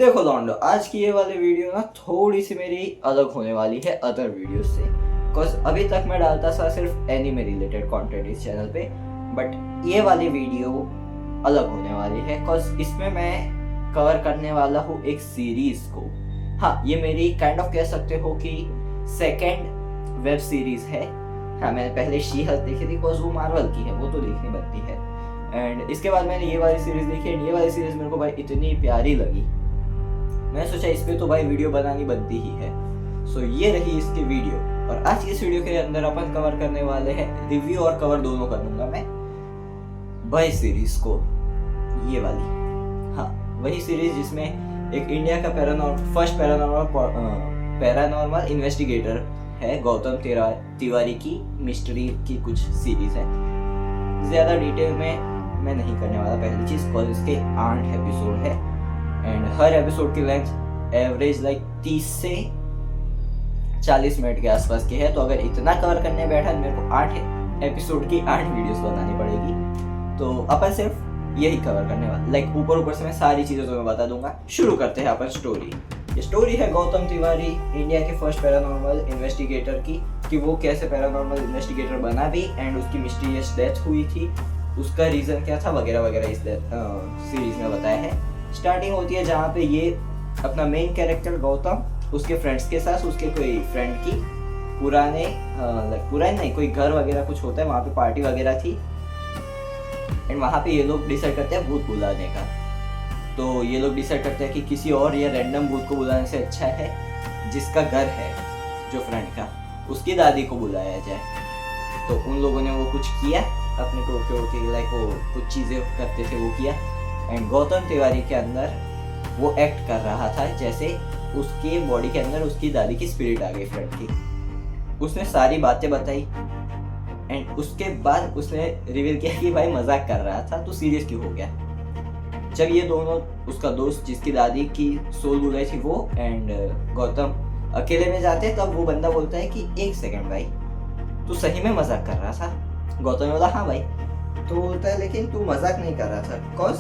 देखो लॉन्डो, आज की ये वाली वीडियो ना थोड़ी सी मेरी अलग होने वाली है अदर वीडियो से। बिकॉज अभी तक मैं डालता था सिर्फ एनीमे रिलेटेड कंटेंट इस चैनल पे, बट ये वाली वीडियो अलग होने वाली है बिकॉज इसमें मैं कवर करने वाला हूँ एक सीरीज को। हाँ, ये मेरी काइंड ऑफ कह सकते हो कि सेकेंड वेब सीरीज है। हाँ, मैंने पहले शी हल्क देखी थी बिकॉज वो मार्वल की है, वो तो देखनी बनती है। एंड इसके बाद मैंने ये वाली सीरीज देखी एंड ये वाली सीरीज मेरे को भाई इतनी प्यारी लगी, मैंने सोचा इस पे तो भाई वीडियो बनानी बनती ही है। सो ये रही इसकी वीडियो। और आज की इस वीडियो के अंदर अपन कवर करने वाले हैं, रिव्यू और कवर दोनों करूंगा मैं, भाई सीरीज को, ये वाली। हाँ, वही सीरीज जिसमें एक इंडिया का फर्स्ट पैरानॉर्मल इन्वेस्टिगेटर है, गौतम तिवारी की मिस्ट्री की कुछ सीरीज है। ज्यादा डिटेल में मैं नहीं करने वाला पहली चीज, बिकॉज इसके 8 एपिसोड है एंड हर एपिसोड की लेंथ एवरेज लाइक 30 से 40 मिनट के आसपास की है। तो अगर इतना कवर करने बैठा मेरे को 8 एपिसोड की 8 वीडियोस बनानी पड़ेगी। तो अपन सिर्फ यही कवर करने वाला, लाइक ऊपर से मैं सारी चीजें तो मैं बता दूंगा। शुरू करते हैं अपन स्टोरी। ये स्टोरी है गौतम तिवारी, इंडिया के फर्स्ट पैरानॉर्मल इन्वेस्टिगेटर की, कि वो कैसे पैरानॉर्मल इन्वेस्टिगेटर बना भी एंड उसकी मिस्टीरियस डेथ हुई थी, उसका रीजन क्या था वगैरह वगैरह इस सीरीज में बताया है। स्टार्टिंग होती है जहाँ पे ये अपना मेन कैरेक्टर गौतम उसके फ्रेंड्स के साथ, उसके कोई फ्रेंड की पुराने नहीं, कोई घर वगैरह कुछ होता है, वहाँ पे पार्टी वगैरह थी एंड वहाँ पे ये लोग डिसाइड करते हैं भूत बुलाने का। तो ये लोग डिसाइड करते हैं कि किसी और या रैंडम भूत को बुलाने से अच्छा है जिसका घर है जो फ्रेंड का, उसकी दादी को बुलाया जाए। तो उन लोगों ने वो कुछ किया, अपने टोके लाइक वो कुछ चीज़ें करते थे वो किया एंड गौतम तिवारी के अंदर वो एक्ट कर रहा था जैसे उसके बॉडी के अंदर उसकी दादी की स्पिरिट आ गई फ्रेंड की। उसने सारी बातें बताई एंड उसके बाद उसने रिवील किया कि भाई मजाक कर रहा था, तो सीरियस क्यों हो गया। जब ये दोनों, उसका दोस्त जिसकी दादी की सोल बुलाई थी वो एंड गौतम अकेले में जाते हैं, तब वो बंदा बोलता है कि 1 सेकंड भाई, तू सही में मजाक कर रहा था। गौतम ने बोला हाँ भाई। तो बोलता है लेकिन तू मजाक नहीं कर रहा था, बिकॉज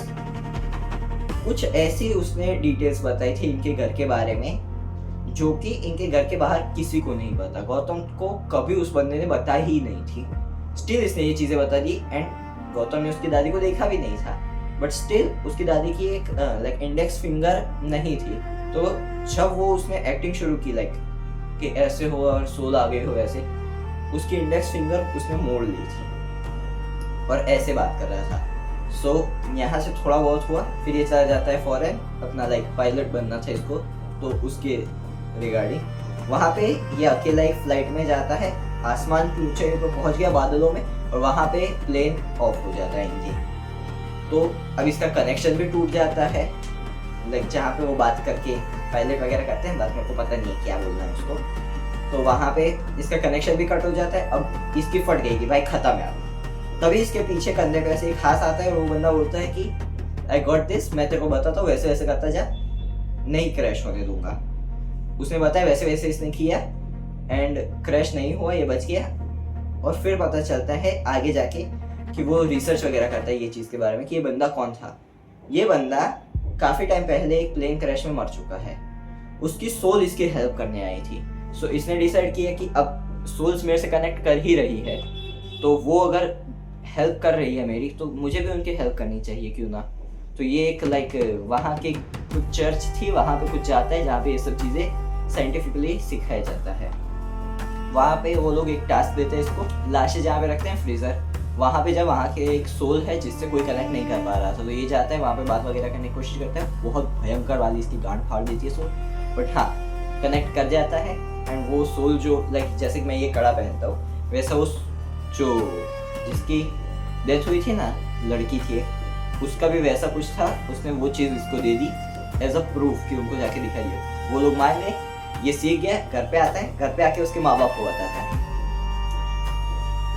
कुछ ऐसी उसने डिटेल्स बताई थी इनके घर के बारे में जो कि इनके घर के बाहर किसी को नहीं पता। गौतम को कभी उस बंदे ने बताई ही नहीं थी। स्टिल इसने ये चीजें बता दी एंड गौतम ने उसकी दादी को देखा भी नहीं था, बट स्टिल उसकी दादी की एक लाइक इंडेक्स फिंगर नहीं थी। तो जब वो उसने एक्टिंग शुरू की लाइक कि ऐसे हो और सोल आ गए हो वैसे, उसकी इंडेक्स फिंगर उसने मोड़ ली थी और ऐसे बात कर रहा था। सो यहाँ से थोड़ा बहुत हुआ, फिर ये चला जाता है फॉरेन, अपना लाइक पायलट बनना था इसको, तो उसके रिगार्डिंग वहाँ पे ये अकेला एक फ्लाइट में जाता है, आसमान की ऊंचाई पर पहुँच गया बादलों में, और वहाँ पे प्लेन ऑफ हो जाता है इंजन। तो अब इसका कनेक्शन भी टूट जाता है, लाइक जहाँ पे वो बात करके पायलट वगैरह करते हैं, बात मेरे को पता नहीं है क्या बोलना है उसको। तो वहाँ पे इसका कनेक्शन भी कट हो जाता है। अब इसकी फट गई कि भाई खत्म है। तभी इसके पीछे कंधे पे ऐसे एक हाथ आता है और वो बंदा बोलता है कि आई गॉट दिस, मैं तेरे को बताता हूँ, वैसे वैसे करता जा, नहीं क्रैश होने दूंगा। उसने बताया वैसे वैसे इसने किया एंड क्रैश नहीं हुआ, ये बच गया। और फिर पता चलता है आगे जाके कि वो रिसर्च वगैरह करता है ये चीज़ के बारे में कि ये बंदा कौन था। ये बंदा काफ़ी टाइम पहले एक प्लेन क्रैश में मर चुका है, उसकी सोल इसकी हेल्प करने आई थी। सो इसने डिसाइड किया कि अब सोल्स मेरे से कनेक्ट कर ही रही है, तो वो अगर हेल्प कर रही है मेरी, तो मुझे भी उनकी हेल्प करनी चाहिए, क्यों ना। तो ये एक लाइक वहाँ के कुछ चर्च थी, वहाँ पे कुछ जाता है जहाँ पे ये सब चीज़ें साइंटिफिकली सिखाया जाता है। वहाँ पे वो लोग एक टास्क देते हैं इसको, लाशें जहाँ पे रखते हैं फ्रीज़र, वहाँ पे जब वहाँ के एक सोल है जिससे कोई कनेक्ट नहीं कर पा रहा था, तो ये जाता है वहाँ पे बात वगैरह करने की कोशिश करता है। बहुत भयंकर वाली इसकी गांड फाड़ देती है सोल, बट हाँ कनेक्ट कर जाता है एंड वो सोल जो लाइक जैसे कि मैं ये कड़ा पहनता हूँ, वैसा वो जो जिसकी डेथ हुई थी ना, लड़की थी, उसका भी वैसा कुछ था। उसने वो चीज़ इसको दे दी एज अ प्रूफ कि उनको जाके दिखाइए। वो लोग मान गए, ये सीख गया, घर पे आता है, घर पे आके उसके माँ बाप को बताता है।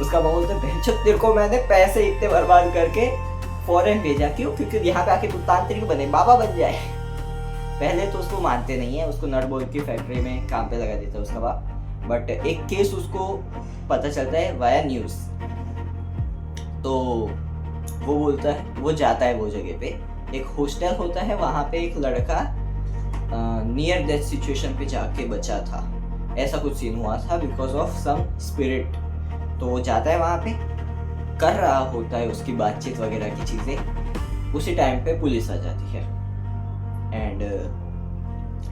उसका बाप बोलता है बहनचोद, तेरे को मैंने पैसे इतने बर्बाद करके फॉरेन भेजा, क्यों? क्योंकि यहाँ पे आके तू तांत्रिक बने, बाबा बन जाए। पहले तो उसको मानते नहीं है, उसको नट बोल्ट की फैक्ट्री में काम पे लगा देता है उसका बाप। बट एक केस उसको पता चलता है वाया न्यूज़, तो वो बोलता है, वो जाता है वो जगह पे, एक हॉस्टल होता है, वहाँ पे एक लड़का नियर डेथ सिचुएशन पे जाके बचा था, ऐसा कुछ सीन हुआ था बिकॉज ऑफ सम स्पिरिट। तो वो जाता है वहाँ पे, कर रहा होता है उसकी बातचीत वगैरह की चीज़ें, उसी टाइम पे पुलिस आ जाती है एंड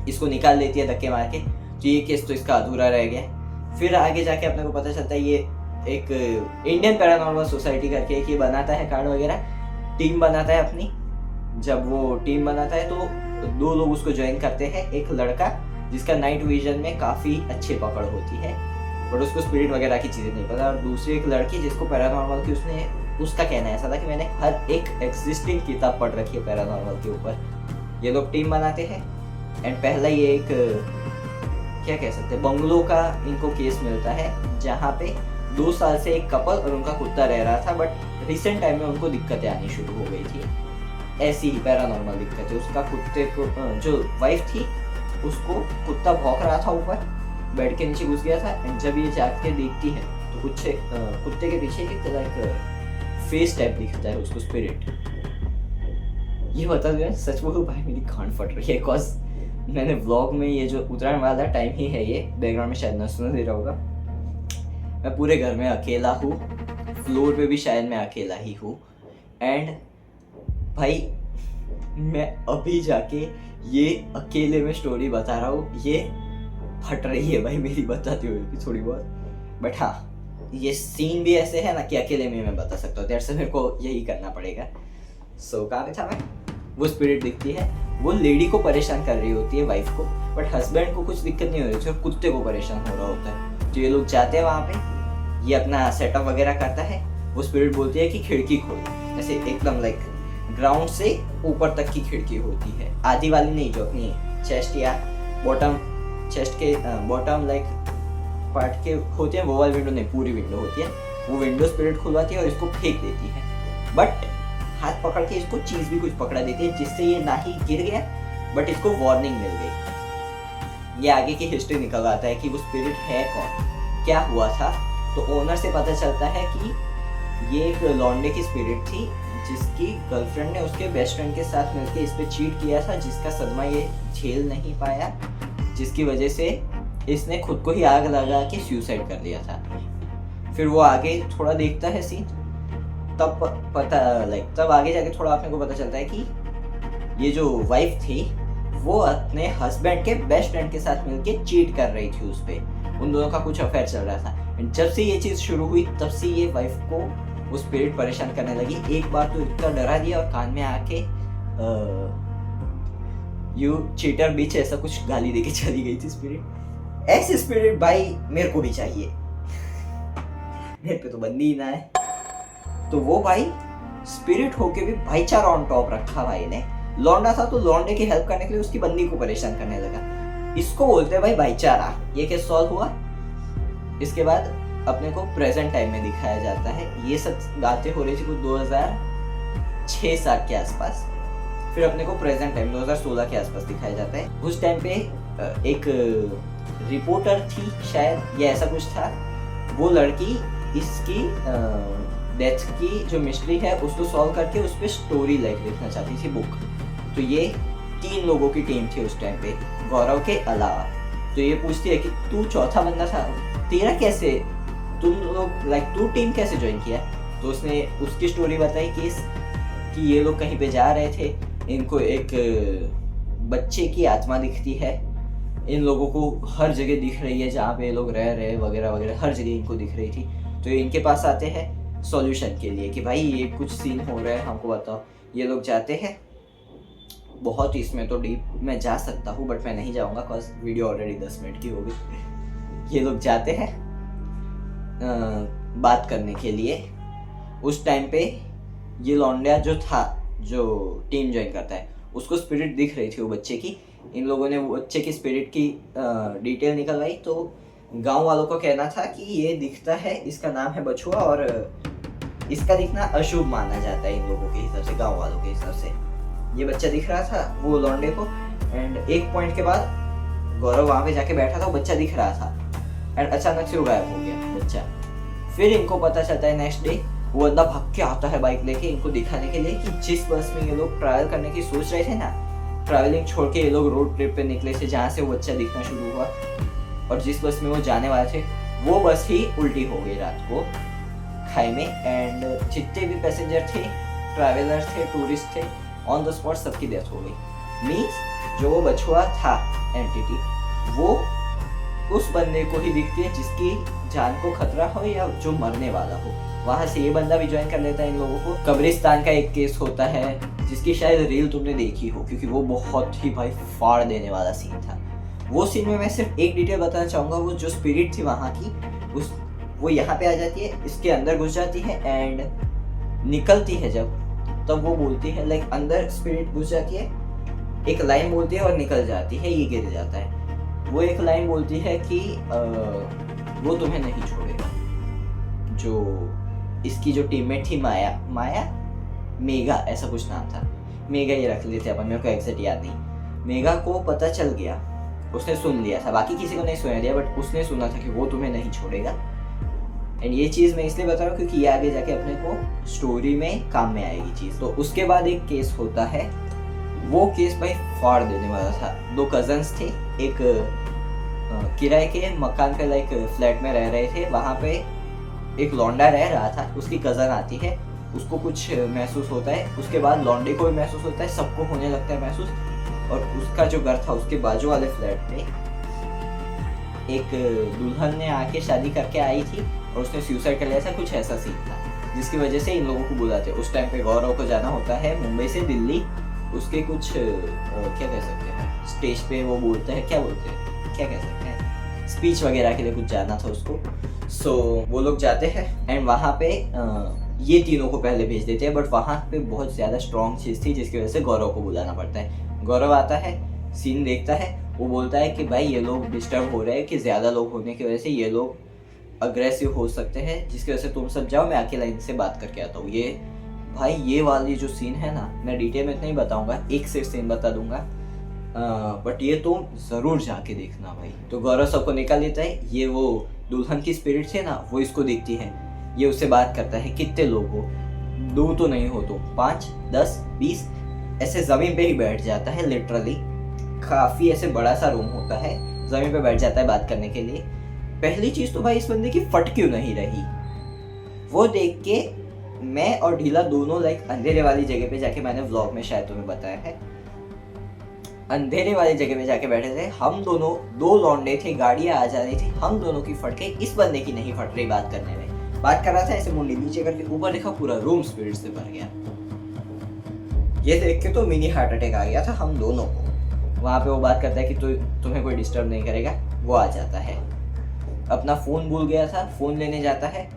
इसको निकाल देती है धक्के मार के। तो ये केस तो इसका अधूरा रह गया। फिर आगे जाके अपने को पता चलता है ये एक इंडियन पैरानॉर्मल सोसाइटी करके एक ये बनाता है कार्ड वगैरह, टीम बनाता है अपनी। जब वो टीम बनाता है तो 2 लोग उसको ज्वाइन करते हैं, एक लड़का जिसका नाइट विजन में काफ़ी अच्छी पकड़ होती है बट उसको स्पिरिट वगैरह की चीज़ें नहीं पता, और दूसरी एक लड़की जिसको पैरानॉर्मल की उसका कहना ऐसा था कि मैंने हर एक एग्जिस्टिंग किताब पढ़ रखी है पैरानॉर्मल के ऊपर। ये लोग टीम बनाते हैं एंड पहला ये एक क्या कह सकते हैं बंगलो का इनको केस मिलता है, जहाँ पे 2 साल से एक कपल और उनका कुत्ता रह रहा था बट रिसेंट टाइम में उनको दिक्कतें आनी शुरू हो गई थी, ऐसी ही पैरानॉर्मल दिक्कतें। उसका कुत्ते को जो वाइफ थी उसको कुत्ता भौंक रहा था, ऊपर बेड के नीचे घुस गया था एंड जब ये जाग के देखती है तो कुत्ते के पीछे एक तरह फेस टाइप दिखता है उसको, स्पिरिट। ये बता दो सच बोलूं भाई मेरी कान फट रही है बिकॉज मैंने व्लॉग में ये जो उतराने वाला टाइम ही है, ये बैकग्राउंड में शायद ना सुना दे रहा होगा, मैं पूरे घर में अकेला हूँ, फ्लोर पे भी शायद मैं अकेला ही हूँ एंड भाई मैं अभी जाके ये अकेले में स्टोरी बता रहा हूँ, ये फट रही है भाई मेरी बताते हुए थोड़ी बहुत, बट हाँ ये सीन भी ऐसे है ना कि अकेले में मैं बता सकता हूँ, देर से मेरे को यही करना पड़ेगा। सो कहाँ पे था मैं, वो स्पिरिट दिखती है, वो लेडी को परेशान कर रही होती है वाइफ को, बट हस्बैंड को कुछ दिक्कत नहीं हो रही थी और कुत्ते को परेशान हो रहा होता है। तो ये लोग जाते हैं वहाँ पे, ये अपना सेटअप वगैरह करता है, वो स्पिरिट बोलती है कि खिड़की खोलो, ऐसे एकदम लाइक ग्राउंड से ऊपर तक की खिड़की होती है, आधी वाली नहीं जो अपनी चेस्ट या बॉटम, चेस्ट के बॉटम लाइक पार्ट के होते हैं वो वाली विंडो नहीं, पूरी विंडो होती है, वो विंडो स्पिरिट खुलवाती है और इसको फेंक देती है, बट हाथ पकड़ के इसको चीज़ भी कुछ पकड़ा देती है जिससे ये ना ही गिर गया बट इसको वार्निंग मिल गई। ये आगे की हिस्ट्री निकल आता है कि वो स्पिरिट है कौन, क्या हुआ था। तो ओनर से पता चलता है कि ये एक लॉन्डे की स्पिरिट थी जिसकी गर्लफ्रेंड ने उसके बेस्ट फ्रेंड के साथ मिलकर इस पे चीट किया था, जिसका सदमा ये झेल नहीं पाया, जिसकी वजह से इसने खुद को ही आग लगा के सुसाइड कर लिया था। फिर वो आगे थोड़ा देखता है सीन, तब पता तब आगे जाके थोड़ा अपने को पता चलता है कि ये जो वाइफ थी वो अपने हस्बैंड के बेस्ट फ्रेंड के साथ मिलके चीट कर रही थी उस पे, उन दोनों का कुछ अफेयर चल रहा था। जब से ये चीज़ शुरू हुई तब से ये वाइफ को वो स्पिरिट परेशान करने लगी। एक बार तो इतना डरा दिया और कान में आके यू चीटर बीच ऐसा कुछ गाली देके चली गई थी स्पिरिट। ऐसे स्पिरिट भाई मेरे को भी चाहिए, मेरे पे तो बंदी ही ना है। तो वो भाई स्पिरिट होके भी भाईचारा ऑन टॉप रखा भाई ने। लौंडा था तो लौंडे की हेल्प करने के लिए उसकी बंदी को परेशान करने लगा, इसको बोलते हैं भाई भाईचारा। ये केस सॉल्व हुआ। इसके बाद अपने को प्रेजेंट टाइम में दिखाया जाता है। ये सब बातें हो रही थी कुछ 2006-7 के आसपास। फिर अपने को प्रेजेंट टाइम 2016 के आसपास दिखाया जाता है। उस टाइम पे एक रिपोर्टर थी शायद या ऐसा कुछ था, वो लड़की इसकी डेथ की जो मिस्ट्री है उसको सॉल्व करके उस पर स्टोरी लिखना चाहती थी, बुक। तो ये 3 लोगों की टीम थी उस टाइम पे, गौरव के अलावा। तो ये पूछती है कि तू चौथा बंदा था, तेरा कैसे, तुम लोग तू टीम कैसे ज्वाइन किया। तो उसने उसकी स्टोरी बताई कि ये लोग कहीं पे जा रहे थे, इनको एक बच्चे की आत्मा दिखती है, इन लोगों को हर जगह दिख रही है जहाँ पे ये लोग रह रहे वगैरह वगैरह, हर जगह इनको दिख रही थी। तो ये इनके पास आते हैं सॉल्यूशन के लिए कि भाई ये कुछ सीन हो रहा है, हमको बताओ। ये लोग जाते हैं, बहुत इसमें तो डीप मैं जा सकता हूँ बट मैं नहीं जाऊँगा बिकॉज वीडियो ऑलरेडी 10 मिनट की हो गई। ये लोग जाते हैं बात करने के लिए। उस टाइम पे ये लौंडिया जो था, जो टीम ज्वाइन करता है, उसको स्पिरिट दिख रही थी वो बच्चे की। इन लोगों ने वो बच्चे की स्पिरिट की डिटेल निकलवाई। तो गांव वालों को कहना था कि ये दिखता है, इसका नाम है बछुआ और इसका दिखना अशुभ माना जाता है इन लोगों के हिसाब से, गांव वालों के हिसाब से। ये बच्चा दिख रहा था वो लौंडे को एंड एक पॉइंट के बाद गौरव वहाँ पे जाके बैठा था, वो बच्चा दिख रहा था एंड अचानक से वो गायब हो गया बच्चा। फिर इनको पता चलता है नेक्स्ट डे वो बंदा भाग के आता है बाइक लेके इनको दिखाने के लिए कि जिस बस में ये लोग ट्रैवल करने की सोच रहे थे ना, ट्रैवलिंग छोड़ के ये लोग रोड ट्रिप पे निकले थे, जहाँ से वो बच्चा दिखना शुरू हुआ। और जिस बस में वो जाने वाले थे वो बस ही उल्टी हो गई रात को खाई में। एंड जितने भी पैसेंजर थे, ट्रैवलर थे, टूरिस्ट थे, ऑन द स्पॉट सबकी डेथ हो गई। मीन्स जो वो बछुआ था एंटिटी, वो उस बंदे को ही दिखती है जिसकी जान को खतरा हो या जो मरने वाला हो। वहाँ से ये बंदा भी ज्वाइन कर लेता है इन लोगों को। कब्रिस्तान का एक केस होता है जिसकी शायद रील तुमने देखी हो, क्योंकि वो बहुत ही भाई फाड़ देने वाला सीन था। वो सीन में मैं सिर्फ एक डिटेल बताना चाहूँगा। वो जो स्पिरिट थी वहाँ की, वो यहाँ पे आ जाती है, इसके अंदर घुस जाती है एंड निकलती है जब, तब वो बोलती है लाइक अंदर स्पिरिट घुस जाती है, एक लाइन बोलती है और निकल जाती है, ये गिर जाता है। वो एक लाइन बोलती है कि वो तुम्हें नहीं छोड़ेगा। जो इसकी जो टीममेट थी माया मेगा ऐसा कुछ नाम था, मेगा ये रख लेते अपन, मेरे को एग्जैक्ट याद नहीं। मेगा को पता चल गया, उसने सुन लिया था, बाकी किसी को नहीं सुना दिया, बट उसने सुना था कि वो तुम्हें नहीं छोड़ेगा। एंड ये चीज़ मैं इसलिए बता रहा हूँ क्योंकि ये आगे जाके अपने को स्टोरी में काम में आएगी चीज़। तो उसके बाद एक केस होता है, वो केस भाई फाड़ देने वाला था। दो कजन्स थे, एक किराए के मकान पे लाइक फ्लैट में रह रहे थे। वहाँ पे एक लौंडा रह रहा था, उसकी कज़न आती है, उसको कुछ महसूस होता है, उसके बाद लौंडे को भी महसूस होता है, सबको होने लगता है महसूस। और उसका जो घर था उसके बाजू वाले फ्लैट में एक दुल्हन ने आके शादी करके आई थी और उसने सुसाइड कर लिया था, कुछ ऐसा सीन था जिसकी वजह से इन लोगों को बुलाते। उस टाइम पे गौरव को जाना होता है मुंबई से दिल्ली, उसके कुछ क्या कह सकते हैं, स्टेज पे वो बोलते हैं, क्या बोलते हैं, क्या कह सकते हैं, स्पीच वगैरह के लिए कुछ जाना था उसको। सो वो लोग जाते हैं एंड वहाँ पे ये तीनों को पहले भेज देते हैं, बट वहाँ पे बहुत ज़्यादा स्ट्रॉन्ग चीज़ थी जिसकी वजह से गौरव को बुलाना पड़ता है। गौरव आता है, सीन देखता है, वो बोलता है कि भाई ये लोग डिस्टर्ब हो रहे हैं, कि ज़्यादा लोग होने की वजह से ये लोग अग्रेसिव हो सकते हैं, जिसकी वजह से तुम सब जाओ, मैं अकेला इनसे बात करके आता हूँ। ये भाई ये वाली जो सीन है ना, मैं डिटेल में नहीं बताऊँगा, एक से सीन बता दूंगा, बट ये तुम ज़रूर जाके देखना भाई। तो गौरव सबको निकाल लेता है, ये वो दुल्हन की स्पिरिट है ना, वो इसको दिखती है, ये उससे बात करता है, कितने लोग हो, 2 तो नहीं हो तो 5, 10, 20, ऐसे ज़मीन पे ही बैठ जाता है लिटरली। काफ़ी ऐसे बड़ा सा रूम होता है, ज़मीन पे बैठ जाता है बात करने के लिए। पहली चीज़ तो भाई इस बंदे की फट क्यों नहीं रही, वो देख के मैं और ढीला दोनों लाइक अंधेरे वाली जगह पे जाके, मैंने व्लॉग में शायद तुम्हें बताया है, अंधेरे वाली जगह पे जाके बैठे थे हम दोनों। 2 लौंडे थे, गाड़ियाँ आ जा रही थी, हम दोनों की फट गई, इस बंदे की नहीं फट रही बात करने में। बात कर रहा था ऐसे मुंडी नीचे करके, ऊपर देखा पूरा रूम स्पिरिट से भर गया। ये देख के तो मिनी हार्ट अटैक आ गया था हम दोनों को। वहाँ पे वो बात करता है कि तुम्हें कोई डिस्टर्ब नहीं करेगा, वो आ जाता है। अपना फ़ोन भूल गया था, फ़ोन लेने जाता है,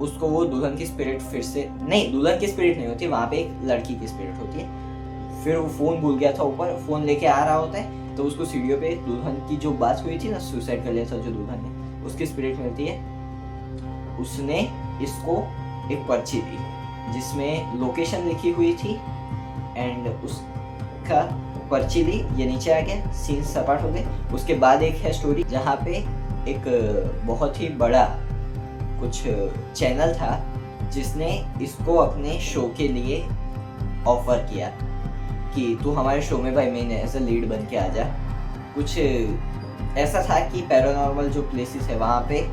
उसको वो दुल्हन की स्पिरिट फिर से, नहीं दुल्हन की स्पिरिट नहीं होती, वहाँ पे एक लड़की की स्पिरिट होती है। फिर वो फ़ोन भूल गया था ऊपर, फ़ोन लेके आ रहा होता है, तो उसको सीढ़ियों पे दुल्हन की जो बात हुई थी ना, सुसाइड कर लिया था जो दुल्हन ने, उसकी स्पिरिट मिलती है। उसने इसको एक पर्ची दी जिसमें लोकेशन लिखी हुई थी एंड उसका पर्ची ली, ये नीचे आ गया, सीन सपाट हो गए। उसके बाद एक है स्टोरी जहाँ पे एक बहुत ही बड़ा कुछ चैनल था जिसने इसको अपने शो के लिए ऑफर किया कि तू हमारे शो में भाई मेन एज ए लीड बन के आ जा। कुछ ऐसा था कि पैरानॉर्मल जो प्लेसेस है वहाँ पे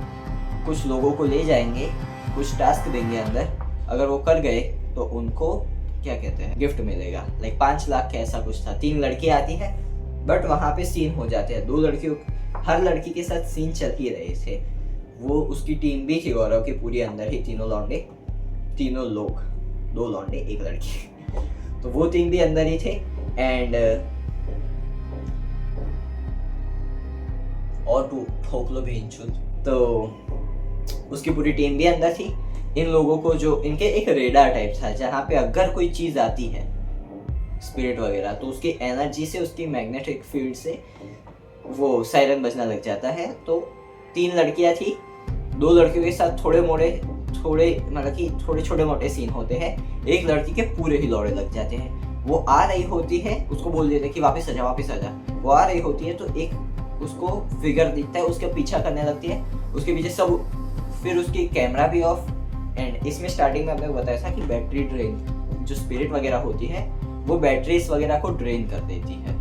कुछ लोगों को ले जाएंगे, कुछ टास्क देंगे अंदर, अगर वो कर गए तो उनको क्या कहते हैं गिफ्ट मिलेगा, लाइक 5 लाख का ऐसा कुछ था। 3 लड़की आती है बट वहाँ पे सीन हो जाते हैं, 2 लड़कियों, हर लड़की के साथ सीन चल ही रहे थे। वो उसकी टीम भी थी गौरव की पूरी अंदर ही, तीनों लौंडे, तीनों लोग, 2 लौंडे 1 लड़की तो वो टीम भी अंदर ही थे। एंड और टू ठोक लो भी इंचुत, तो उसकी पूरी टीम भी अंदर थी। इन लोगों को जो इनके एक रेडार टाइप था जहाँ पे अगर कोई चीज़ आती है स्पिरिट वगैरह तो उसकी एनर्जी से, उसकी मैग्नेटिक फील्ड से वो सायरन बजना लग जाता है। तो 3 लड़कियाँ थी, 2 लड़कियों के साथ थोड़े मतलब कि थोड़े छोटे मोटे सीन होते हैं, एक लड़की के पूरे ही लौड़े लग जाते हैं। वो आ रही होती है, उसको बोल देते हैं कि वापस आ जा। वो आ रही होती है तो एक उसको फिगर दिखता है, उसका पीछा करने लगती है, उसके पीछे सब, फिर उसकी कैमरा भी ऑफ। एंड इसमें स्टार्टिंग में आपने बताया था कि बैटरी ड्रेन जो स्पिरिट वगैरह होती है वो बैटरीज वगैरह को ड्रेन कर देती है।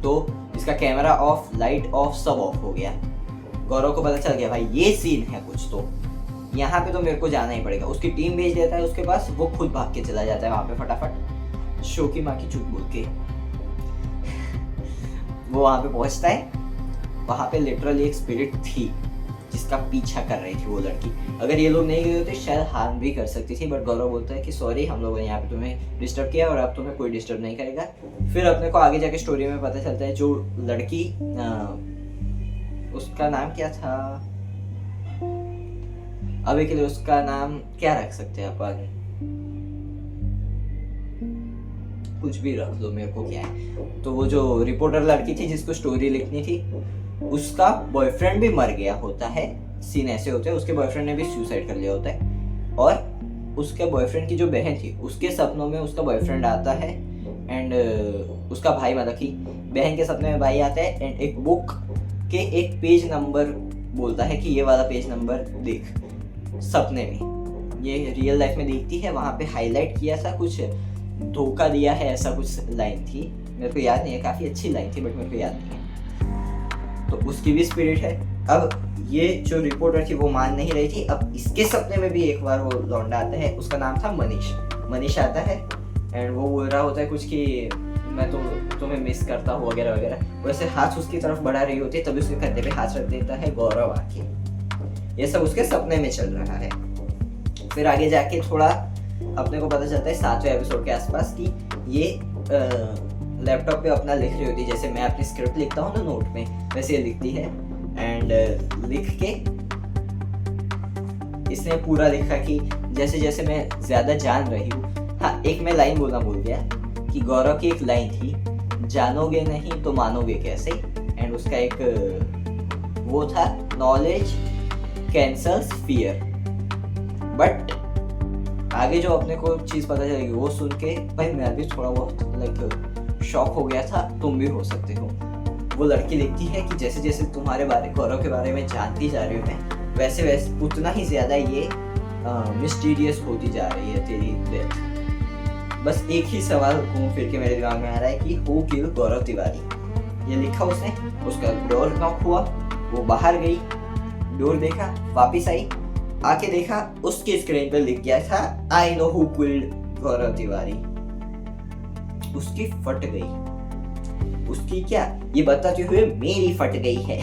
तो इसका कैमरा ऑफ, लाइट ऑफ, सब ऑफ हो गया। गौरव को पता चल गया भाई ये सीन है कुछ, तो यहाँ पे तो मेरे को जाना ही पड़ेगा। उसकी टीम भेज देता है उसके पास, वो खुद भाग के चला जाता है वहाँ पे फटाफट, शो की माँ की चुप बोल के। वो वहाँ पे पहुँचता है, वहाँ पे लिटरली एक स्पिरिट थी जिसका पीछा कर रही थी वो लड़की। अगर ये लोग नहीं गए होते शायद हार्म भी कर सकती थी, बट गौरव बोलता है कि सॉरी, हम लोगों ने यहाँ पे तुम्हें डिस्टर्ब किया और अब तुम्हें कोई डिस्टर्ब नहीं करेगा। फिर अपने को आगे जाके स्टोरी में पता चलता है जो लड़की, उसका नाम क्या था अभी के लिए, उसका नाम क्या रख सकते हैं अपन, कुछ भी रख दो, मेरे को क्या है। तो वो जो रिपोर्टर लड़की थी जिसको स्टोरी लिखनी थी, उसका बॉयफ्रेंड भी मर गया होता है। सीन ऐसे होते हैं, उसके बॉयफ्रेंड ने भी सुसाइड कर लिया होता है, और उसके बॉयफ्रेंड की जो बहन थी उसके सपनों में उसका बॉयफ्रेंड आता है, एंड उसका भाई, मतलब कि बहन के सपने में भाई आता है, एंड एक बुक के एक पेज नंबर बोलता है कि ये वाला पेज नंबर देख। सपने में ये रियल लाइफ में देखती है, वहाँ पे हाईलाइट किया था, कुछ धोखा दिया है ऐसा कुछ लाइन थी, मेरे को याद नहीं है, काफ़ी अच्छी लाइन थी बट मेरे को याद नहीं है। तो उसकी भी स्पिरिट है। अब ये जो रिपोर्टर थी वो मान नहीं रही थी, अब इसके सपने में भी एक बार वो लौंडा आता है, उसका नाम था मनीष। मनीष आता है एंड वो बोल रहा होता है कुछ कि मैं तो तुम्हें मिस करता हूँ वगैरह वगैरह। वैसे हाथ उसकी तरफ बढ़ा रही होती है, तभी उसके कंधे पे हाथ रख देता है गौरव आके। ये सब उसके सपने में चल रहा है। फिर आगे जाके थोड़ा अपने को पता चलता है 7वें एपिसोड के आसपास कि ये लैपटॉप पे अपना लिख रही होती है, जैसे मैं अपनी स्क्रिप्ट लिखता हूँ ना नोट में, वैसे ये लिखती है। एंड लिख के इसने पूरा लिखा कि जैसे जैसे मैं ज़्यादा जान रही हूँ। हाँ, एक मैं लाइन बोलना भूल गया कि गौरव की एक लाइन थी, जानोगे नहीं तो मानोगे कैसे। एंड उसका एक वो था, नॉलेज कैंसल्स फियर। बट आगे जो अपने को चीज़ पता चलेगी वो सुन के भाई मैं भी थोड़ा बहुत लाइक शॉक हो गया था, तुम भी हो सकते हो। वो लड़की लिखती है कि जैसे जैसे तुम्हारे बारे, गौरव के बारे में जानती जा रही हूँ मैं, वैसे वैसे उतना ही ज़्यादा ये मिस्टीरियस होती जा रही है तेरी डेथ। बस एक ही सवाल घूम फिर के मेरे दिमाग में आ रहा है कि हु किल गौरव तिवारी। ये लिखा उसने, उसका डोर नॉक हुआ, वो बाहर गई, डोर देखा, वापिस आई, आके देखा उसके स्क्रीन पे लिख गया था आई नो हु किल्ड गौरव तिवारी। उसकी फट गई, उसकी क्या ये बताते हुए मेरी फट गई है।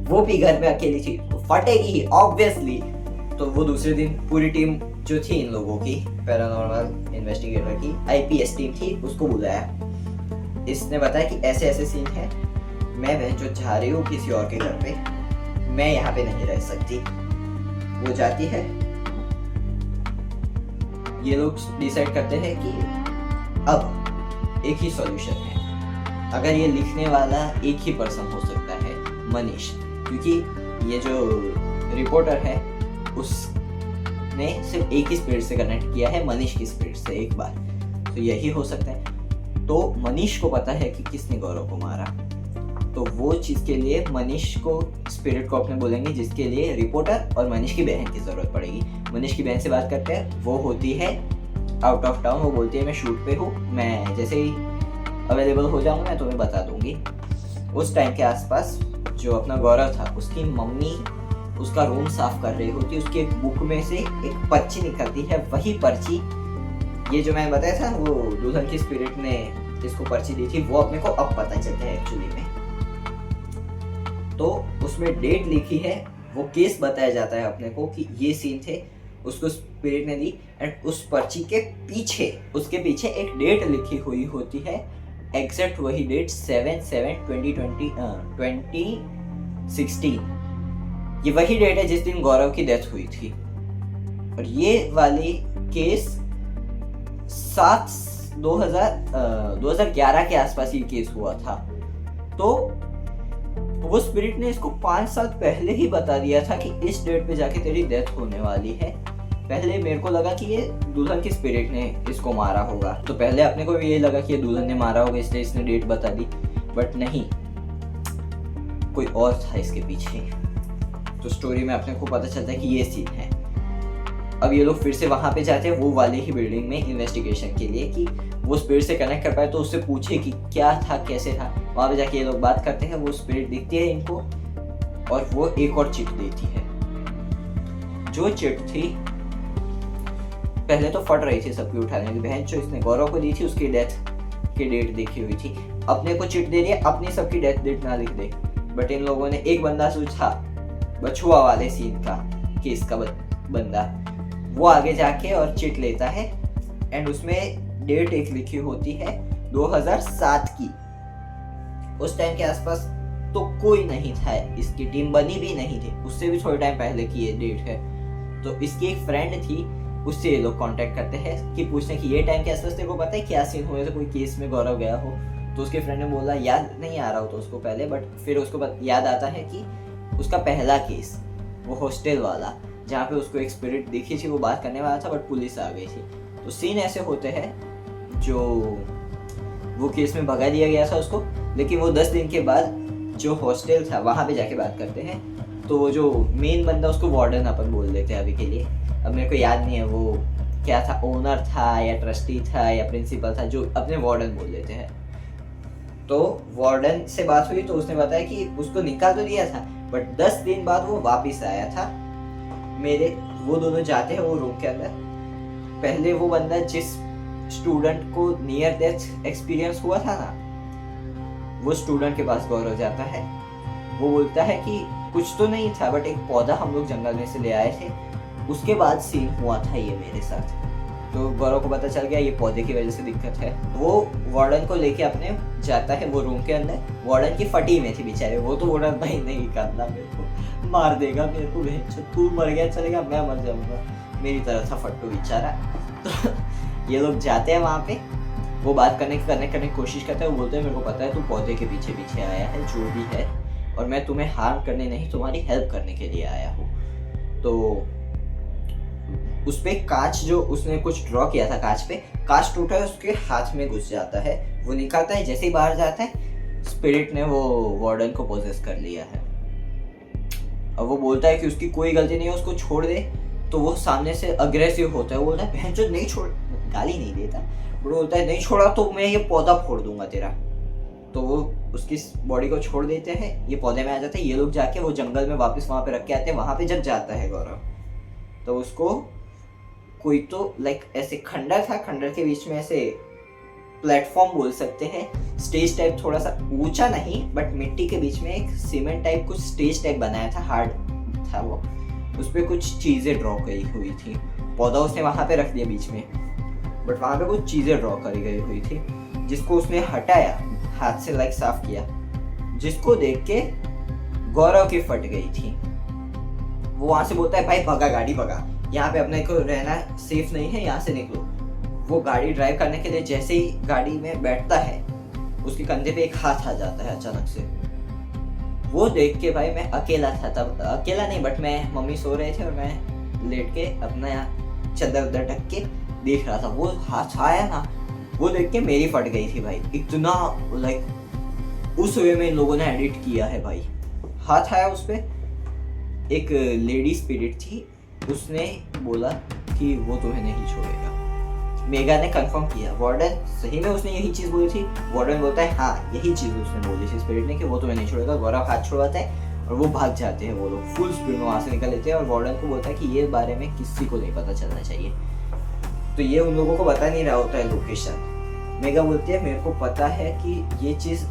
वो भी घर में अकेली थी तो फटेगी ही ऑब्वियसली। तो वो दूसरे दिन पूरी टीम जो थी इन लोगों की, पैरानॉर्मल इन्वेस्टिगेटर की आईपीएस टीम थी, उसको बुलाया। इसने बताया कि ऐसे ऐसे सीन है, मैं जो जा रही हूँ किसी और के घर पे, मैं यहाँ पे नहीं रह सकती। वो जाती है, ये लोग डिसाइड करते हैं कि अब एक ही सॉल्यूशन है, अगर ये लिखने वाला एक ही पर्सन हो सकता है, मनीष, क्योंकि ये जो रिपोर्टर है उसने सिर्फ एक ही स्पिरिट से कनेक्ट किया है, मनीष की स्पिरिट से एक बार, तो यही हो सकता है। तो मनीष को पता है कि किसने गौरव को मारा, तो वो चीज़ के लिए मनीष को, स्पिरिट को अपने बोलेंगे, जिसके लिए रिपोर्टर और मनीष की बहन की ज़रूरत पड़ेगी। मनीष की बहन से बात करते हैं, वो होती है आउट ऑफ टाउन। वो बोलती है मैं शूट पे हूँ, मैं जैसे ही अवेलेबल हो जाऊँगा मैं तुम्हें बता दूँगी। उस टाइम के आसपास जो अपना गौरव था, उसकी मम्मी उसका रूम साफ कर रही होती, उसकी एक बुक में से एक पर्ची निकलती है। वही पर्ची, ये जो मैंने बताया था वो दुल्हन की स्पिरिट ने इसको पर्ची दी थी, वो अपने को अब पता चलता है एक्चुअली में। तो उसमें डेट लिखी है, वो केस बताया जाता है अपने को कि ये सीन थे, उसको स्पिरिट ने दी। एंड उस पर्ची के पीछे, उसके पीछे एक डेट लिखी हुई होती है, एग्जैक्ट वही डेट 7/7/2016। ये वही डेट है जिस दिन गौरव की डेथ हुई थी। और ये वाली केस 2011 के आसपास ये केस हुआ था। तो वो स्पिरिट ने इसको 5 साल पहले ही बता दिया था कि इस डेट पे जाके तेरी डेथ होने वाली है। पहले मेरे को लगा कि ये दुल्हन की स्पिरिट ने इसको मारा होगा, तो पहले अपने को भी ये लगा कि ये दुल्हन ने मारा होगा इसलिए इसने डेट बता दी, बट नहीं, कोई और था इसके पीछे। तो स्टोरी में अपने को पता चलता है कि ये सीन है। अब ये लोग फिर से वहाँ पे जाते हैं वो वाले ही बिल्डिंग में इन्वेस्टिगेशन के लिए कि वो स्पिरिट से कनेक्ट कर पाए, तो उससे पूछे कि क्या था कैसे था। वहाँ पे जाके ये लोग बात करते हैं, वो स्पिरिट दिखती है इनको और वो एक और चिट देती है। जो चिट थी पहले तो फट रही थी सबकी उठाने की, बहन जो इसने गौरव को दी थी उसकी डेथ की डेट देखी हुई थी, अपने को चिट दे दिया, अपनी सबकी डेथ डेट ना लिख दे। बट इन लोगों ने एक बंदा सोचा बछुआ वाले सीन का केस का बंदा, वो आगे जाके और चिट लेता है एंड उसमें डेट एक लिखी होती है 2007 की। उस टाइम के आसपास तो कोई नहीं था, इसकी टीम बनी भी नहीं थी, उससे भी थोड़े टाइम पहले की ये डेट है। तो इसकी एक फ्रेंड थी, उससे ये लोग कांटेक्ट करते हैं कि पूछने की ये टाइम के आसपास तेरे को पता है क्या सीन हुए थे, कोई केस में गौरव गया हो। तो उसके फ्रेंड ने बोला याद नहीं आ रहा हो तो उसको पहले, बट फिर उसको याद आता है कि उसका पहला केस वो हॉस्टल वाला जहाँ पे उसको एक स्पिरिट दिखी थी, वो बात करने वाला था बट पुलिस आ गई थी। तो सीन ऐसे होते हैं जो वो केस में भगा दिया गया था उसको, लेकिन वो 10 दिन के बाद जो हॉस्टल था वहाँ पे जाके बात करते हैं। तो वो जो मेन बंदा उसको वार्डन अपन बोल देते हैं अभी के लिए, अब मेरे को याद नहीं है वो क्या था, ओनर था या ट्रस्टी था या प्रिंसिपल था, जो अपने वार्डन बोल देते हैं। तो वार्डन से बात हुई तो उसने बताया कि उसको निकाल तो दिया था बट 10 दिन बाद वो वापस आया था। वो दोनों जाते हैं वो रूम के अंदर। पहले वो बंदा जिस स्टूडेंट को नियर डेथ एक्सपीरियंस हुआ था ना, वो स्टूडेंट के पास गौरव जाता है। वो बोलता है कि कुछ तो नहीं था बट एक पौधा हम लोग जंगल में से ले आए थे, उसके बाद सीन हुआ था ये मेरे साथ। तो गौरव को पता चल गया ये पौधे की वजह से दिक्कत है। वो वार्डन को लेके अपने जाता है वो रूम के अंदर। वार्डन की फटी में थी बेचारे, वो तो बोला भाई नहीं करना, मेरे को मार देगा, मेरे को तू मर गया चलेगा मैं मर जाऊंगा, मेरी तरह था फट्टू बेचारा। तो ये लोग जाते हैं वहाँ पे, वो बात करने की कोशिश करते हैं। वो बोलते हैं मेरे को पता है तू पौधे के पीछे पीछे आया है जो भी है, और मैं तुम्हें हार्म करने नहीं तुम्हारी हेल्प करने के लिए आया हूँ। तो उस पे कांच जो उसने कुछ ड्रॉ किया था कांच पे, कांच टूटा है उसके हाथ में घुस जाता है, वो निकालता है, जैसे ही बाहर जाता है स्पिरिट ने वो वार्डन को पोजेस कर लिया है। अब वो बोलता है कि उसकी कोई गलती नहीं है, उसको छोड़ दे। तो वो सामने से अग्रेसिव होता है, वो बोलता है बहन जो नहीं छोड़, गाली नहीं देता, वो बोलता है नहीं छोड़ा तो मैं ये पौधा फोड़ दूंगा तेरा। तो वो उसकी बॉडी को छोड़ देते हैं, ये पौधे में आ जाते हैं। ये लोग जाके वो जंगल में वापस वहाँ पे रख के आते हैं। वहाँ पे जब जाता है गौरव तो उसको कोई तो लाइक ऐसे खंडर था, खंडर के बीच में ऐसे प्लेटफॉर्म बोल सकते हैं, स्टेज टाइप, थोड़ा सा ऊंचा नहीं बट मिट्टी के बीच में एक सीमेंट टाइप कुछ स्टेज टाइप बनाया था, हार्ड था वो, उस पर कुछ चीज़ें ड्रॉ करी हुई थी। पौधा उसने वहाँ पे रख दिया बीच में, बट वहाँ पे कुछ चीज़ें ड्रॉ करी गई हुई थी, जिसको उसने हटाया, हाथ से लाइक साफ किया, जिसको देख के गौरव की फट गई थी। वो वहाँ से बोलता है भाई भगा, गाड़ी भगा, यहाँ पे अपने को रहना सेफ नहीं है, यहाँ से निकलो। वो गाड़ी ड्राइव करने के लिए जैसे ही गाड़ी में बैठता है, उसके कंधे पे एक हाथ आ जाता है अचानक से। वो देख के भाई मैं अकेला था तब, अकेला नहीं बट मैं मम्मी सो रहे थे और मैं लेट के अपना चादर उधर ढक के देख रहा था। वो हाथ आया ना, वो देख के मेरी फट गई थी भाई, इतना लाइक उस वे में इन लोगों ने एडिट किया है भाई। हाथ आया उस पे, एक लेडी स्पिरिट थी, उसने बोला कि वो तुम्हें नहीं छोड़ेगा। मेगा ने कंफर्म किया, वार्डन सही में उसने यही चीज़ बोली थी। वार्डन बोलता है हाँ यही चीज़ उसने बोली थी स्पिरिट ने कि वो तुम्हें नहीं छोड़ेगा। गौरव हाथ छुड़वाता है और वो भाग जाते हैं, वो लोग फुल स्पीड में वहाँ से निकल लेते हैं। और वार्डन को बोलता है कि ये बारे में किसी को नहीं पता चलना चाहिए। तो ये उन लोगों को बता नहीं रहा होता है लोकेशन। मेगा बोलती है मेरे को पता है कि ये चीज़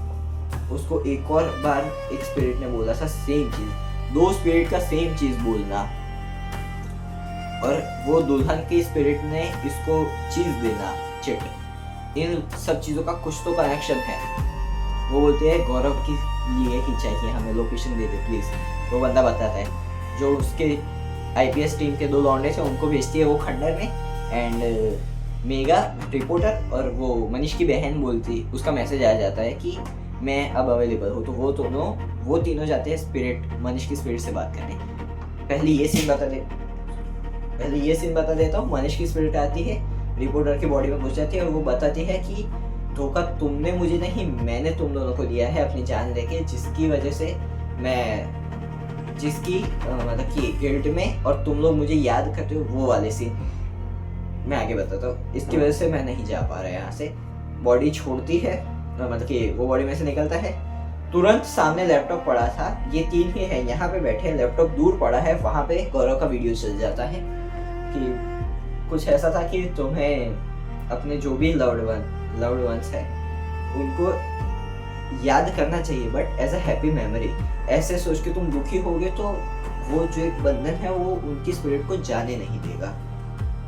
उसको एक और बार एक स्पिरिट ने बोला था सेम चीज़, 2 स्पिरिट का सेम चीज़ बोलना, और वो दुल्हन की स्पिरिट ने इसको चीज देना, चिट, इन सब चीज़ों का कुछ तो कनेक्शन है। वो बोलते हैं गौरव की लिए ही चाहिए हमें, लोकेशन दे दे प्लीज़। वो बंदा बताता है, जो उसके आईपीएस टीम के 2 लौंडे थे उनको भेजती है वो खंडर में, एंड मेगा रिपोर्टर और वो मनीष की बहन बोलती, उसका मैसेज आ जाता है कि मैं अब अवेलेबल हूँ। तो वो तीनों जाते हैं स्पिरिट, मनीष की स्पिरिट से बात करने। पहले ये सीन बता देता हूँ। मनीष की स्पिरिट आती है, रिपोर्टर की बॉडी में घुस जाती है और वो बताती है कि धोखा तुमने मुझे नहीं, मैंने तुम दोनों को दिया है अपनी जान लेके, जिसकी वजह से मैं जिसकी मतलब कि गिल्ट में और तुम लोग मुझे याद करते हो, वो वाले सीन मैं आगे बताता हूँ। इसकी वजह से मैं नहीं जा पा रहा यहाँ से। बॉडी छोड़ती है, मतलब कि वो बॉडी में से निकलता है, तुरंत सामने लैपटॉप पड़ा था, ये 3 ही है, यहाँ पे बैठे, लैपटॉप दूर पड़ा है, वहाँ पे गौरव का वीडियो चल जाता है कि कुछ ऐसा था कि तुम्हें अपने जो भी लव्ड वंस है उनको याद करना चाहिए, but as a happy memory. ऐसे सोच के तुम दुखी होगे तो वो जो एक बंधन है वो उनकी स्पिरिट को जाने नहीं देगा।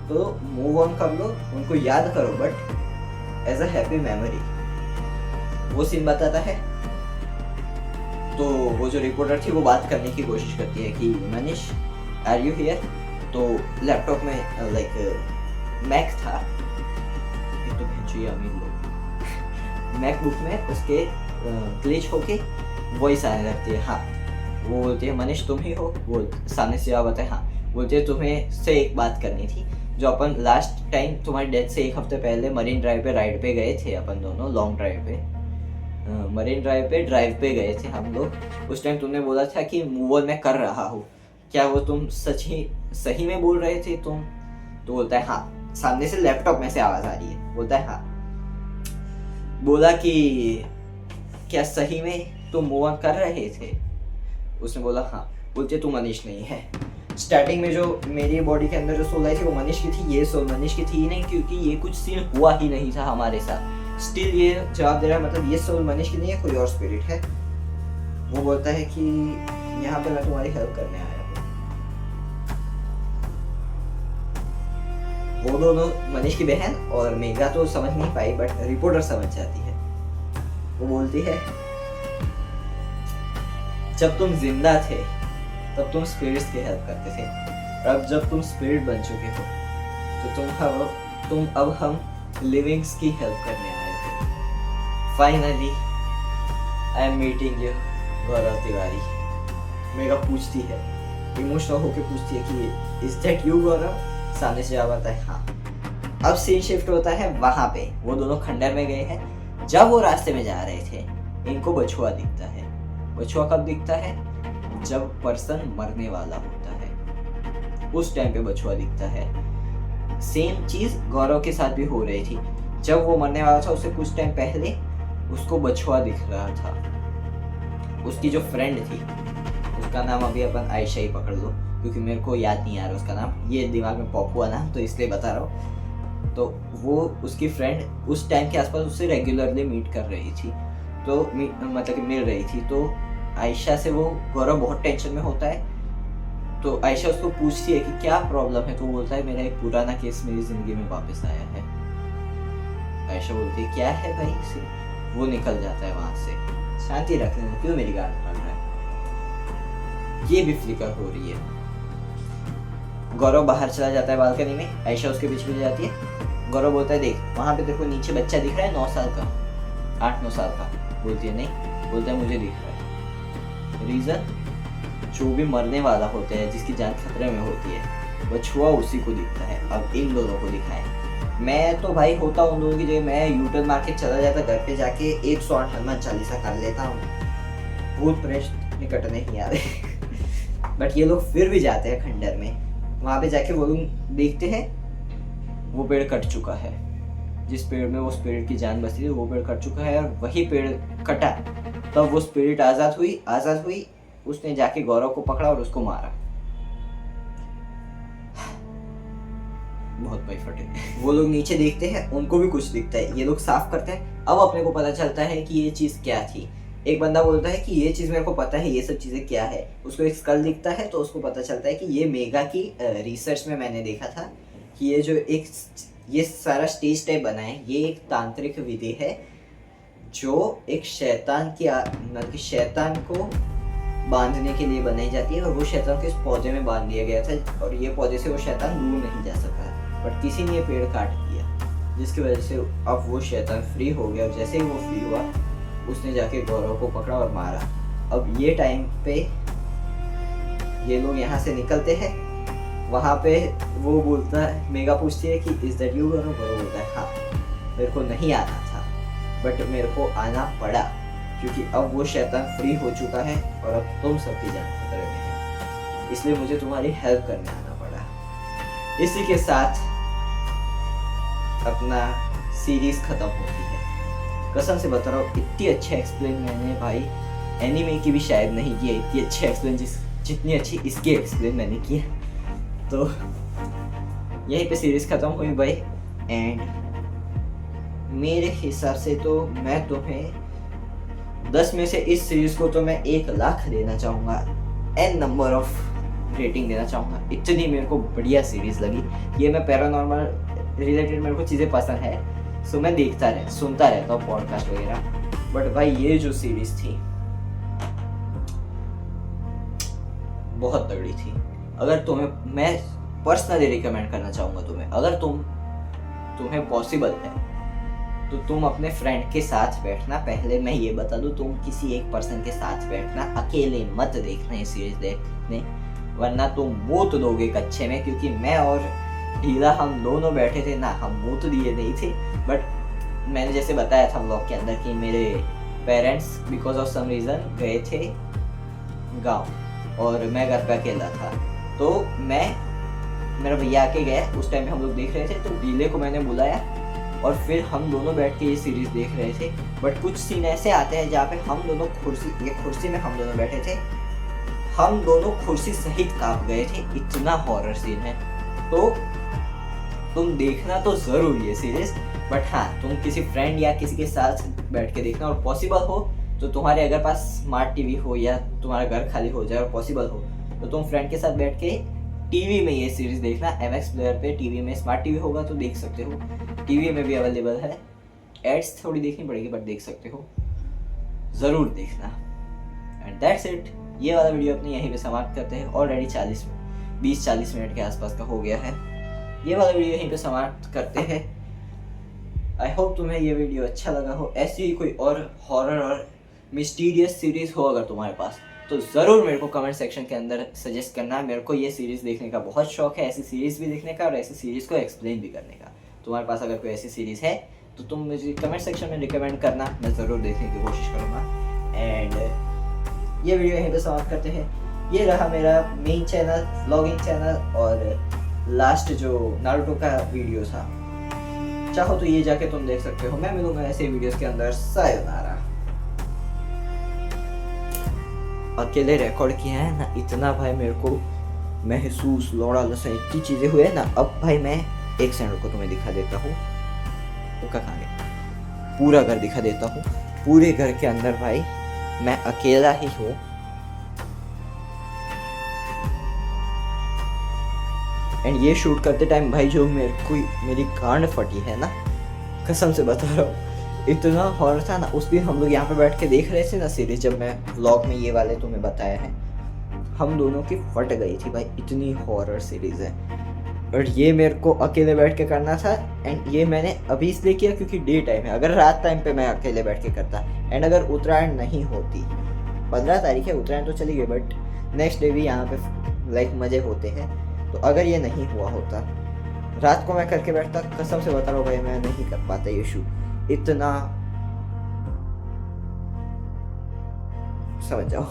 तो मूव ऑन कर लो, उनको याद करो, but as a happy memory. वो सीन बताता है। तो वो जो रिपोर्टर थी वो बात करने की कोशिश करती है कि मनीष आर यू हियर। तो लैपटॉप में लाइक मैक था, एक तो भेजिए अमीर लोग, मैकबुक में उसके ग्लिच होके वॉइस आने लगती है। हाँ, वो बोलती है मनीष तुम ही हो। वो सामने से आवाज़ है, हाँ। बोलते है तुम्हें से एक बात करनी थी, जो अपन लास्ट टाइम तुम्हारी डेथ से 1 हफ्ते पहले मरीन ड्राइव पे राइड पे गए थे, अपन दोनों लॉन्ग ड्राइव पे, मरीन ड्राइव पे गए थे हम लोग। उस टाइम तुमने बोला था कि मूव ऑन मैं कर रहा हूँ, क्या वो तुम सही में बोल रहे थे तुम? तो बोलता है हाँ। सामने से लैपटॉप में से आवाज़ आ रही है, बोलता है हाँ। बोला कि क्या सही में तुम मूव ऑन कर रहे थे? उसने बोला हाँ। बोलते तू मनीष नहीं है। स्टार्टिंग में जो मेरी बॉडी के अंदर जो सोल आई थी वो मनीष की थी, ये सोल मनीष की थी ही नहीं, क्योंकि ये कुछ सीन हुआ ही नहीं था हमारे साथ। स्टिल ये जवाब दे रहा है, मतलब ये सोल मनीष की नहीं है, कोई और स्पिरिट है। वो बोलता है कि यहाँ पे मैं तुम्हारी हेल्प करने आया हूँ। वो दोनों मनीष की बहन और मेघा तो समझ नहीं पाई, बट रिपोर्टर समझ जाती है। वो बोलती है जब तुम जिंदा थे तब तुम स्पिरिट्स की हेल्प करते थे, और अब जब तुम स्पिरिट बन चुके हो तो तुम अब हम लिविंग्स की हेल्प करने आए थे। Finally I am meeting you Gaurav Tiwari. Megha पूछती है, इमोशनल होके पूछती है कि इज दैट यू गौरव? सामने से जवाब आता है हाँ। अब सीन शिफ्ट होता है वहां पे, वो दोनों खंडर में गए हैं। जब वो रास्ते में जा रहे थे इनको बछुआ दिखता है। बछुआ कब दिखता है? जब पर्सन मरने वाला होता है, उस टाइम पे बछुआ दिखता है। सेम चीज गौरव के साथ भी हो रही थी। जब वो मरने वाला था उससे कुछ टाइम पहले उसको बछुआ दिख रहा था। उसकी जो फ्रेंड थी, उसका नाम अभी अपन आयशा ही पकड़ लो, क्योंकि मेरे को याद नहीं आ रहा उसका नाम, ये दिमाग में पॉप हुआ ना, तो इसलिए बता रहा हूँ। तो वो उसकी फ्रेंड उस टाइम के आसपास उससे रेगुलरली मीट कर रही थी, तो मतलब कि मिल रही थी। तो आयशा से वो गौरव बहुत टेंशन में होता है। तो आयशा उसको पूछती है कि क्या प्रॉब्लम है, तो वो बोलता है मेरा एक पुराना केस मेरी जिंदगी में वापस आया है। आयशा बोलती है क्या है भाई से? वो निकल जाता है वहां से। शांति रखने में क्यों मेरी गांड पड़ रहा है? ये भी फ्लिकर हो रही है। गौरव बाहर चला जाता है बालकनी में, आयशा उसके पीछे भी जाती है। गौरव बोलता है देख वहां पे देखो नीचे बच्चा दिख रहा है 9 साल का, 8-9 साल का। बोलती है नहीं। बोलता है मुझे दिख रहा है। रीजन, जो भी मरने वाला होता है, जिसकी जान खतरे में होती है, बछुआ उसी को दिखता है। अब इन दोनों को दिखाएं। मैं तो भाई होता उन दोनों की जगह, मैं यूटर्न मार के चला जाता घर पे, जाके 108 हनुमान चालीसा कर लेता हूँ। भूत प्रेत निकट नहीं आ रहे। बट ये लोग फिर भी जाते हैं खंडर में। वहां पे जाके वो लोग देखते हैं वो पेड़ कट चुका है। जिस पेड़ में वो स्पिरिट की जान बसी थी वो पेड़ कट चुका है, और वही पेड़ कटा तब वो स्पिरिट आजाद हुई। उसने जाके गौरव को पकड़ा और उसको मारा। बहुत भाई फटे। वो लोग नीचे देखते हैं, उनको भी कुछ दिखता है। ये लोग साफ करते हैं। अब अपने को पता चलता है कि ये चीज क्या थी। एक बंदा बोलता है कि ये चीज मेरे को पता है, ये सब चीजें क्या है। उसको एक स्कल दिखता है, तो उसको पता चलता है कि ये मेगा की रिसर्च में मैंने देखा था कि ये जो ये सारा स्टेज टाइप बना है, ये एक तांत्रिक विधि है जो एक शैतान की मतलब कि शैतान को बांधने के लिए बनाई जाती है। और वो शैतान को इस पौधे में बांध दिया गया था, और ये पौधे से वो शैतान दूर नहीं जा सका, बट किसी ने ये पेड़ काट दिया, जिसकी वजह से अब वो शैतान फ्री हो गया। और जैसे ही वो फ्री हुआ उसने जाके गौरव को पकड़ा और मारा। अब ये टाइम पे ये लोग यहाँ से निकलते हैं। वहाँ पे वो बोलता है, मेगा पूछती है कि इज दैट यू गौरव? गौरव बोलता है हाँ, मेरे को नहीं आना था बट मेरे को आना पड़ा, क्योंकि अब वो शैतान फ्री हो चुका है और अब तुम सबकी जान खतरे में है। इसलिए मुझे तुम्हारी हेल्प करने आना पड़ा। इसी के साथ अपना सीरीज खत्म होती है। कसम से बता रहा हूँ, इतनी अच्छी एक्सप्लेन मैंने भाई एनीमे की भी शायद नहीं की है, इतनी अच्छी एक्सप्लेन जितनी अच्छी इसकी एक्सप्लेन मैंने की है। तो यहीं पे सीरीज खत्म हुई भाई। एंड मेरे हिसाब से तो मैं तुम्हें 10 में से इस सीरीज को तो मैं 1 लाख देना चाहूँगा, n नंबर ऑफ रेटिंग देना चाहूँगा। इतनी मेरे को बढ़िया सीरीज लगी। ये मैं पैरानॉर्मल रिलेटेड मेरे को चीज़ें पसंद है, सो मैं सुनता रहता हूँ पॉडकास्ट वगैरह। बट भाई ये जो सीरीज थी बहुत तगड़ी थी। अगर मैं पर्सनली रिकमेंड करना चाहूँगा तुम्हें, अगर तुम्हें पॉसिबल है तो तुम अपने फ्रेंड के साथ बैठना। पहले मैं ये बता दूं, तुम किसी एक पर्सन के साथ बैठना, अकेले मत देखना ये सीरीज देखने, वरना तुम मूत दोगे कच्चे में। क्योंकि मैं और ढीला हम दोनों बैठे थे ना, हम मूत दिए नहीं थे। बट मैंने जैसे बताया था व्लॉग के अंदर कि मेरे parents because of some reason गए थे गाँव और मैं घर पे अकेला था। तो मेरा भैया आके गया, उस टाइम पे हम लोग देख रहे थे। तो ढीले को मैंने बुलाया और फिर हम दोनों बैठ के ये सीरीज देख रहे थे। बट कुछ सीन ऐसे आते हैं जहाँ पे हम दोनों कुर्सी में हम दोनों बैठे थे, हम दोनों कुर्सी सहित कांप गए थे, इतना हॉरर सीन है। तो तुम देखना तो जरूर ये सीरीज, बट हाँ तुम किसी फ्रेंड या किसी के साथ बैठ के देखना। और पॉसिबल हो तो तुम्हारे अगर पास स्मार्ट टीवी हो या तुम्हारा घर खाली हो जाए और पॉसिबल हो तो तुम फ्रेंड के साथ बैठ के टीवी में ये सीरीज देखना। MX प्लेयर पे टीवी में, स्मार्ट टीवी होगा तो देख सकते हो, टीवी में भी अवेलेबल है। एड्स थोड़ी देखनी पड़ेगी बट देख सकते हो, ज़रूर देखना। And that's it. ये वाला वीडियो अपने यहीं पे समाप्त करते हैं। ऑलरेडी 20-40 मिनट के आसपास का हो गया है। ये वाला वीडियो यहीं पे समाप्त करते हैं। आई होप तुम्हें ये वीडियो अच्छा लगा हो। ऐसी ही कोई और हॉरर और मिस्टीरियस सीरीज हो अगर तुम्हारे पास, तो ज़रूर मेरे को कमेंट सेक्शन के अंदर सजेस्ट करना। मेरे को ये सीरीज़ देखने का बहुत शौक है, ऐसी सीरीज़ भी देखने का और ऐसी सीरीज़ को एक्सप्लेन भी करने का। तुम्हारे पास अगर कोई ऐसी सीरीज़ है तो तुम मुझे कमेंट सेक्शन में रिकमेंड करना, मैं ज़रूर देखने की कोशिश करूँगा। एंड ये वीडियो यहीं पे समाप्त करते हैं। ये रहा मेरा मेन चैनल, व्लॉगिंग चैनल, और लास्ट जो नारुतो का वीडियो था, चाहो तो ये जाके तुम देख सकते हो। मैं मिलूंगा ऐसे वीडियोस के अंदर। सायोनारा। अकेले रिकॉर्ड किया है ना, इतना भाई मेरे को महसूस, लौड़ा लसा इतनी चीज़ें हुए ना। अब भाई मैं एक सेकंड को तुम्हें दिखा देता हूँ, पूरा घर दिखा देता हूँ। पूरे घर के अंदर भाई मैं अकेला ही हूँ। एंड ये शूट करते टाइम भाई जो मेरी कान फटी है ना, कसम से बता रहा हूँ, इतना हॉरर था ना। उस दिन हम लोग यहाँ पे बैठ के देख रहे थे ना सीरीज, जब मैं व्लॉग में ये वाले तुम्हें बताया है, हम दोनों की फट गई थी भाई, इतनी हॉरर सीरीज है। और ये मेरे को अकेले बैठ के करना था। एंड ये मैंने अभी इसलिए किया क्योंकि डे टाइम है। अगर रात टाइम पे मैं अकेले बैठ के करता, एंड अगर उत्तरायण नहीं होती, 15 तारीख है, उत्तरायण तो चली गई, बट नेक्स्ट डे भी यहाँ पे लाइक मज़े होते हैं। तो अगर ये नहीं हुआ होता, रात को मैं करके बैठता, कसम से बता रहा हूँ भाई मैं नहीं कर पाता ये शूट। इतना समझ जाओ।